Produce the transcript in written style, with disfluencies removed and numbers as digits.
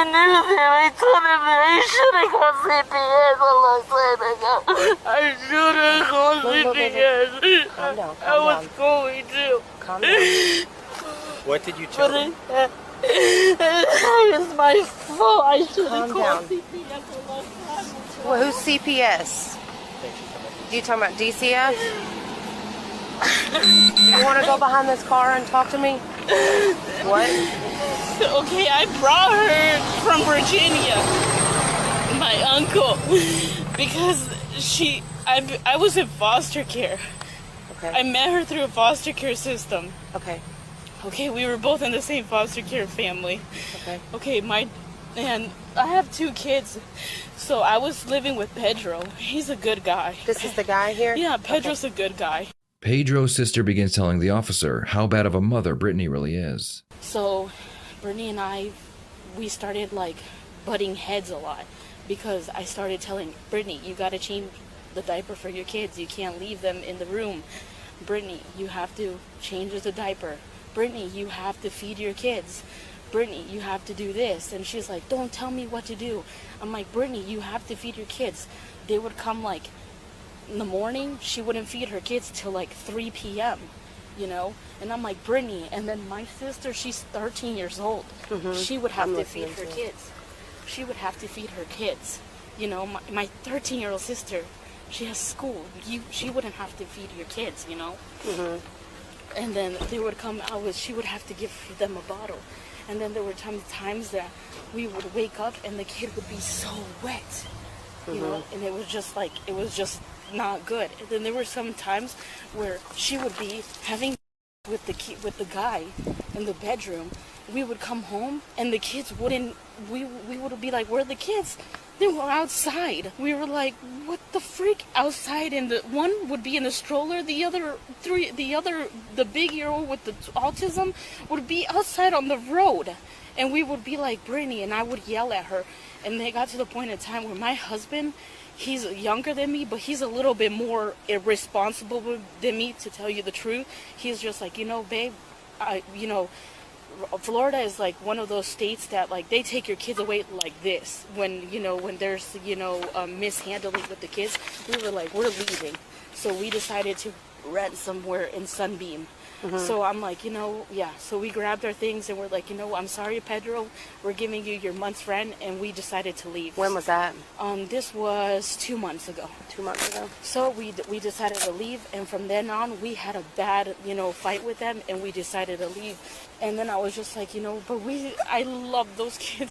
I knew that. I told him that I should have called CPS a long time ago. I should have called CPS. Calm down. I was going to. Calm down. What did you tell them? It's my fault. I should have Calm called down. CPS a long time ago. Well, who's CPS? You talking about DCF? You want to go behind this car and talk to me? What? Okay, I brought her from Virginia, my uncle, because I was in foster care. Okay. I met her through a foster care system. Okay. Okay, we were both in the same foster care family. Okay. Okay, and I have 2 kids, so I was living with Pedro. He's a good guy. This is the guy here? Yeah, Pedro's a good guy. Pedro's sister begins telling the officer how bad of a mother Brittany really is. So, Brittany and I, we started like butting heads a lot because I started telling Brittany, you gotta change the diaper for your kids. You can't leave them in the room. Brittany, you have to change the diaper. Brittany, you have to feed your kids. Brittany, you have to do this. And she's like, don't tell me what to do. I'm like, Brittany, you have to feed your kids. They would come like in the morning. She wouldn't feed her kids till like 3 p.m. You know, and I'm like, Brittany, and then my sister, she's 13 years old. She would have to feed her kids. She would have to feed her kids. You know, my 13-year-old sister, she has school. She wouldn't have to feed your kids, you know. And then they would come out, she would have to give them a bottle. And then there were times that we would wake up and the kid would be so wet, you know, and it was just not good. And then there were some times where she would be having with the guy in the bedroom. We would come home and the kids wouldn't. We would be like, "Where are the kids?" They were outside. We were like, "What the freak?" Outside, and the one would be in the stroller. The big year-old with the autism would be outside on the road, and we would be like, Brittany, and I would yell at her. And they got to the point in time where my husband, he's younger than me, but he's a little bit more irresponsible than me, to tell you the truth. He's just like, babe, Florida is like one of those states that like they take your kids away like this when there's mishandling with the kids. We were like, we're leaving, so we decided to rent somewhere in Sunbeam. So I'm like, so we grabbed our things and we're like, I'm sorry, Pedro, we're giving you your month's rent, and we decided to leave. When was that? This was 2 months ago. 2 months ago. So we decided to leave, and from then on we had a bad fight with them, and we decided to leave. And then I was just like, but I love those kids.